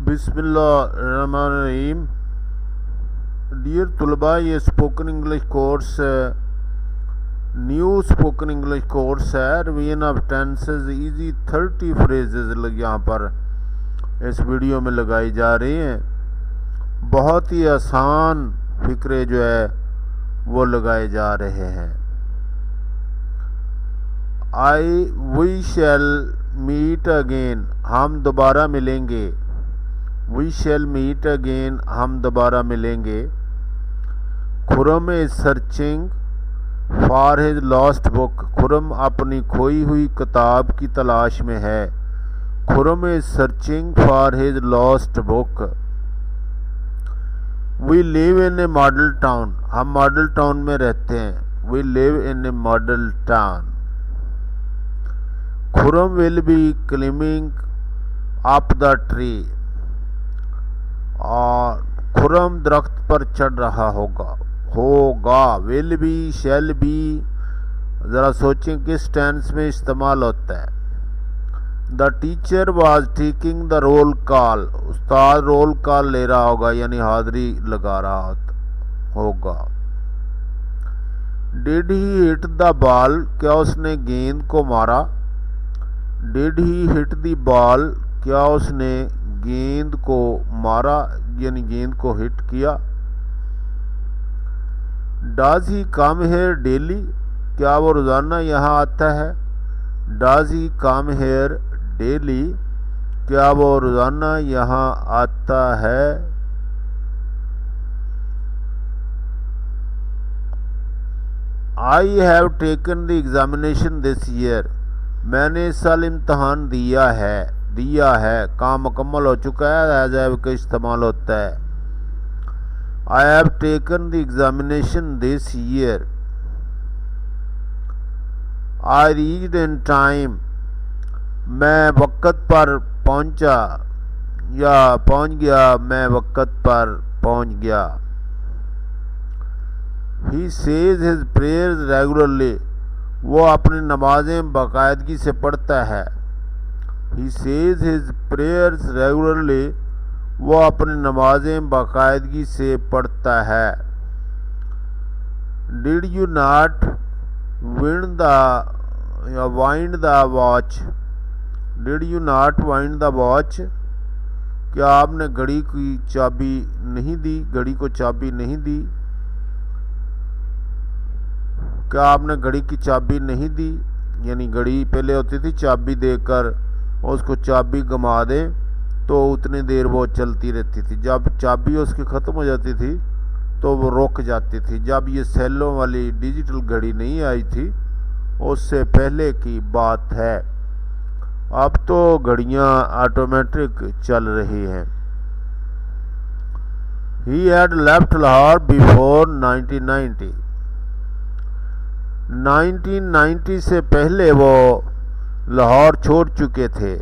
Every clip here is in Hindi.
बिस्मिल्लाहिर्रहमानिर्रहीम। डियर तुलबा, ये spoken English course new spoken English course है। Revision of tenses easy 30 phrases यहाँ पर इस वीडियो में लगाई जा रही हैं। बहुत ही आसान फिक्रे जो है वो लगाए जा रहे हैं। वी शैल मीट अगेन, हम दोबारा मिलेंगे। वी शैल मीट अगेन, हम दोबारा मिलेंगे। Khurram is searching for his lost book, Khurram अपनी खोई हुई किताब की तलाश में है। Khurram is searching for his lost book. We live in a model town, हम मॉडल टाउन में रहते हैं। We live in a model town. Khurram will be climbing up the tree, और खुरम दरख्त पर चढ़ रहा होगा। विल बी, शैल बी, ज़रा सोचें किस टेंस में इस्तेमाल होता है। The teacher was taking the roll call, Ustad roll call ले रहा होगा, यानी हाजिरी लगा रहा होगा। Did he hit the ball, क्या उसने गेंद को मारा। Did he hit the ball, क्या उसने गेंद को मारा, यानी गेंद को हिट किया। Does he come here daily, क्या वो रोज़ाना यहाँ आता है। Does he come here daily, क्या वो रोज़ाना यहाँ आता है। I have taken the examination this year, मैंने इस साल इम्तहान दिया है। काम मुकम्मल हो चुका है, एज हैव का इस्तेमाल होता है। I have taken the examination this year. I reached in time, मैं वक़्त पर पहुंचा या पहुंच गया, मैं वक़्त पर पहुंच गया। He says his prayers regularly, वो अपनी नमाजें बाकायदगी से पढ़ता है। He says his prayers regularly, वो अपनी नमाजें बाकायदगी से पढ़ता है। Did you not wind the watch, did you not wind the watch, क्या आपने घड़ी की चाबी नहीं दी, घड़ी को चाबी नहीं दी। क्या आपने घड़ी की चाबी नहीं दी, यानी घड़ी पहले होती थी चाबी देकर उसको चाबी घुमा दें तो उतनी देर वो चलती रहती थी। जब चाबी उसकी ख़त्म हो जाती थी तो वो रुक जाती थी। जब ये सेलों वाली डिजिटल घड़ी नहीं आई थी, उससे पहले की बात है। अब तो घड़ियाँ ऑटोमेटिक चल रही हैं। He had left Lahore before 1990, 1990 से पहले वो लाहौर छोड़ चुके थे।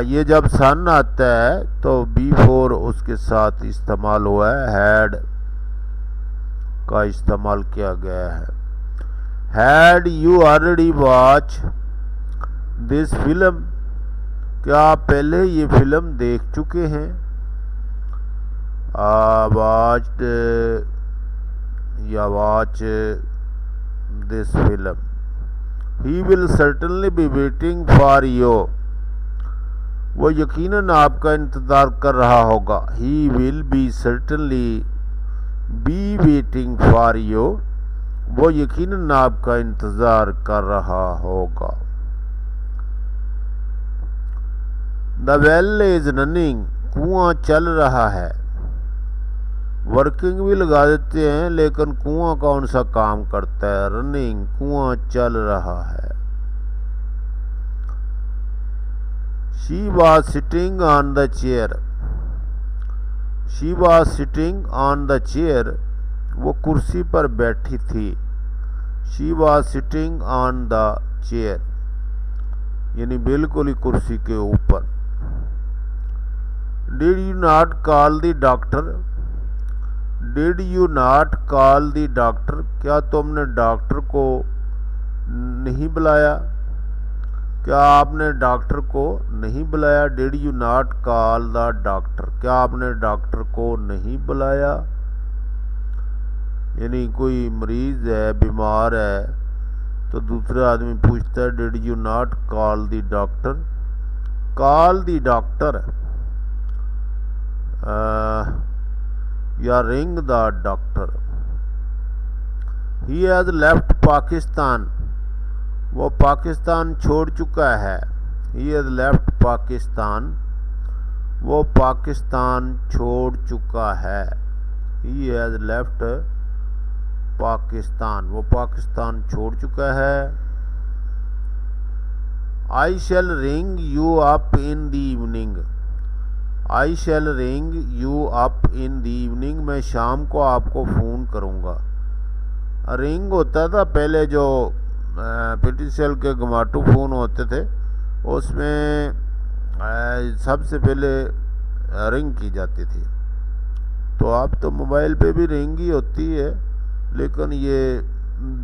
ये जब सन आता है तो बिफोर उसके साथ इस्तेमाल हुआ है, हैड का इस्तेमाल किया गया है। Had you already watch this film, क्या आप पहले ये फिल्म देख चुके हैं। वॉच्ड या watch this film. He will certainly be waiting for you, वो यकीनन आपका इंतज़ार कर रहा होगा। ही will B certainly be waiting for you, वो यकीनन आपका इंतज़ार कर रहा होगा। द वेल इज रनिंग, कुआं चल रहा है। वर्किंग भी लगा देते हैं, लेकिन कुआं कौन सा काम करता है। रनिंग, कुआं चल रहा है। She was sitting on the chair, she was sitting on the chair, वो कुर्सी पर बैठी थी। She was sitting on the chair, यानी बिल्कुल ही कुर्सी के ऊपर। Did you not call the doctor, did you not call the doctor, क्या तुमने डॉक्टर को नहीं बुलाया। क्या आपने डॉक्टर को नहीं बुलाया? Did you not call the doctor? क्या आपने डॉक्टर को नहीं बुलाया? यानी कोई मरीज है, बीमार है, तो दूसरा आदमी पूछता है did you not call the doctor? Call the doctor या ring the doctor. He has left Pakistan, वो पाकिस्तान छोड़ चुका है। ही हैज़ लेफ्ट पाकिस्तान, वो पाकिस्तान छोड़ चुका है। ही हैज़ लेफ्ट पाकिस्तान, वो पाकिस्तान छोड़ चुका है। I shall ring you up in the evening, I shall ring you up in the evening, मैं शाम को आपको फ़ोन करूँगा। रिंग होता था पहले जो पीटीसीएल के घुमाटू फ़ोन होते थे, उसमें सबसे पहले रिंग की जाती थी। तो अब तो मोबाइल पे भी रिंग ही होती है, लेकिन ये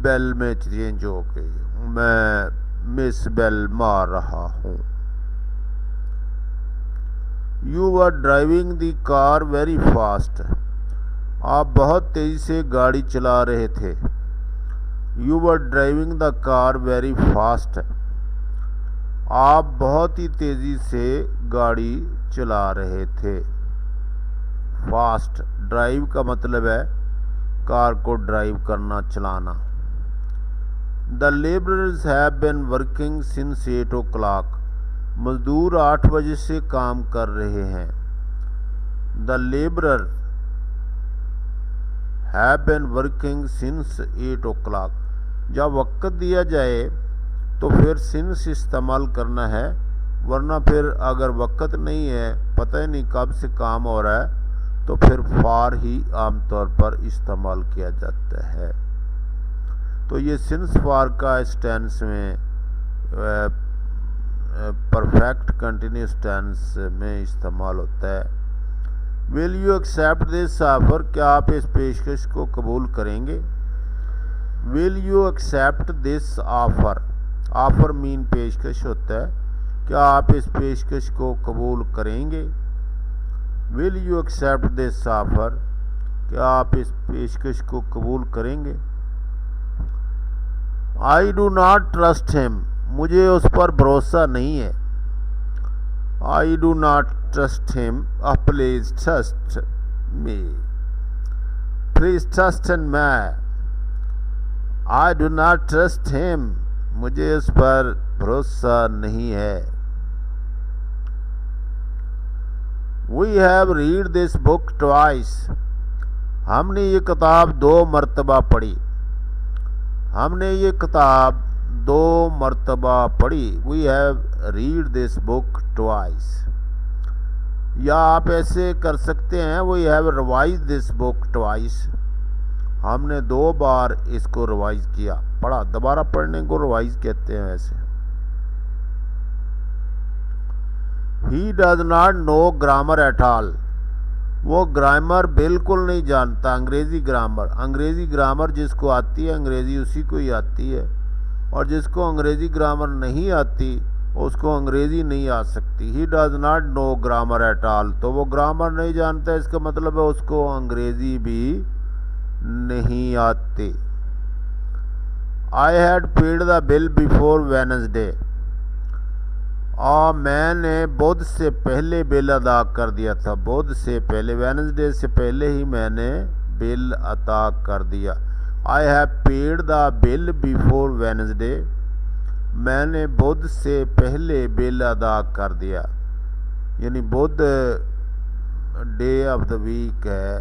बेल में चेंज हो गई। मैं मिस बेल मार रहा हूँ। You were driving the car very fast, आप बहुत तेज़ी से गाड़ी चला रहे थे। You were driving the car very fast, आप बहुत ही तेज़ी से गाड़ी चला रहे थे। फास्ट, ड्राइव का मतलब है कार को ड्राइव करना, चलाना। The labourers have been working since 8 o'clock, मजदूर 8 बजे से काम कर रहे हैं। The labourer have been working since 8 o'clock, जब वक्त दिया जाए तो फिर सिंस इस्तेमाल करना है, वरना फिर अगर वक्त नहीं है, पता ही नहीं कब से काम हो रहा है, तो फिर फार ही आमतौर पर इस्तेमाल किया जाता है। तो ये सिंस फार का इस टेंस में परफेक्ट कंटिन्यूस टेंस में इस्तेमाल होता है। Will you accept this offer, क्या आप इस पेशकश को कबूल करेंगे? Will you accept this offer, offer mean पेशकश होता है, क्या आप इस पेशकश को कबूल करेंगे? Will you accept this offer, क्या आप इस पेशकश को कबूल करेंगे? I do not trust him, मुझे उस पर भरोसा नहीं है। I do not trust him, please trust me, please trust in me. I do not trust him, मुझे उस पर भरोसा नहीं है। We have read this book twice, हमने ये किताब 2 मरतबा पढ़ी। हमने ये किताब 2 मरतबा पढ़ी। We have read this book twice. या आप ऐसे कर सकते हैं, we have revise this book twice, हमने 2 बार इसको रिवाइज किया, पढ़ा। दोबारा पढ़ने को रिवाइज कहते हैं वैसे। He does not know grammar at all, वो ग्रामर बिल्कुल नहीं जानता। अंग्रेज़ी ग्रामर, अंग्रेज़ी ग्रामर जिसको आती है अंग्रेज़ी उसी को ही आती है, और जिसको अंग्रेज़ी ग्रामर नहीं आती उसको अंग्रेज़ी नहीं आ सकती। He does not know grammar at all, तो वो ग्रामर नहीं जानता, इसका मतलब है उसको अंग्रेज़ी भी नहीं आती। I had paid the bill before Wednesday, और मैंने बुध से पहले बिल अदा कर दिया था। बुध से पहले, वेडनेसडे से पहले ही मैंने बिल अदा कर दिया। I have paid the bill before Wednesday, मैंने बुध से पहले बिल अदा कर दिया। यानी बुध डे ऑफ द वीक है।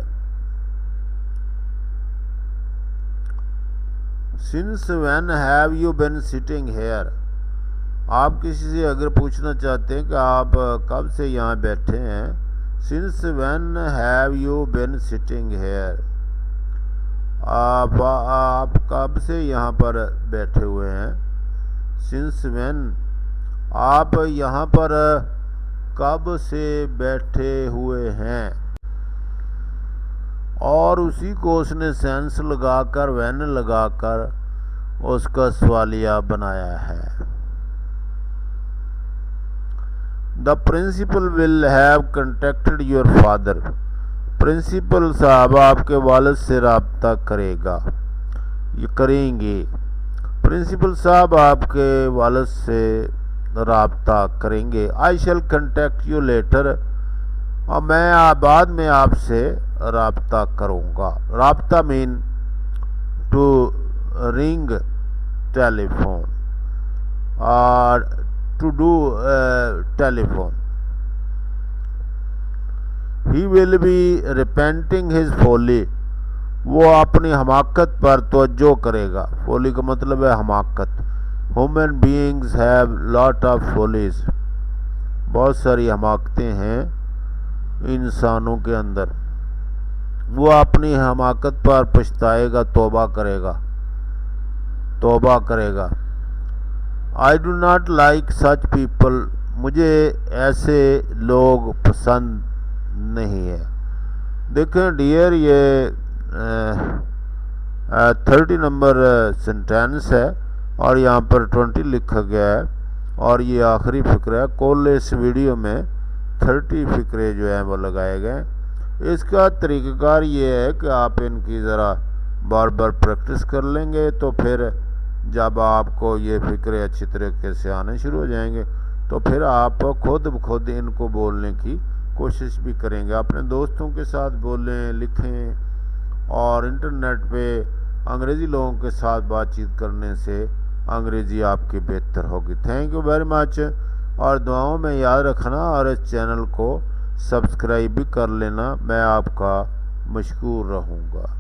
Since when have you been sitting here, आप किसी से अगर पूछना चाहते हैं कि आप कब से यहाँ बैठे हैं, since when have you been sitting here, आप कब से यहाँ पर बैठे हुए हैं। सिंस व्हेन, आप यहाँ पर कब से बैठे हुए हैं, और उसी को उसने सेंस लगाकर, व्हेन लगाकर उसका सवालिया बनाया है। The principal will have contacted your father. Principal साहब आपके वालिद से रब्ता करेगा, ये करेंगे। प्रिंसिपल साहब आपके वालिद से रब्ता करेंगे। I shall contact you later, और मैं बाद में आपसे रब्ता करूँगा। रब्ता मीन टू रिंग टेलीफोन और to do telephone. He will be repenting his folly, वो अपनी हमाकत पर तवज्जो करेगा। फोली का मतलब है हमाकत। Human beings have lot of follies, बहुत सारी हमाकतें हैं इंसानों के अंदर। वो अपनी हमाकत पर पछताएगा, तौबा करेगा, तौबा करेगा। आई do not like such people, मुझे ऐसे लोग पसंद नहीं है। देखें डियर, ये 30 नंबर सेंटेंस है और यहाँ पर 20 लिखा गया है और ये आखिरी फ़िक्र है। कल इस वीडियो में 30 फ़िक्रे जो हैं वो लगाए गए। इसका तरीक़ाकार ये है कि आप इनकी ज़रा बार बार प्रैक्टिस कर लेंगे तो फिर जब आपको ये फ़िक्रे अच्छी तरीके से आने शुरू हो जाएंगे तो फिर आप खुद ब खुद इनको बोलने की कोशिश भी करेंगे। अपने दोस्तों के साथ बोलें, लिखें, और इंटरनेट पे अंग्रेज़ी लोगों के साथ बातचीत करने से अंग्रेज़ी आपकी बेहतर होगी। थैंक यू वेरी मच, और दुआओं में याद रखना और इस चैनल को सब्सक्राइब भी कर लेना। मैं आपका मशकूर रहूँगा।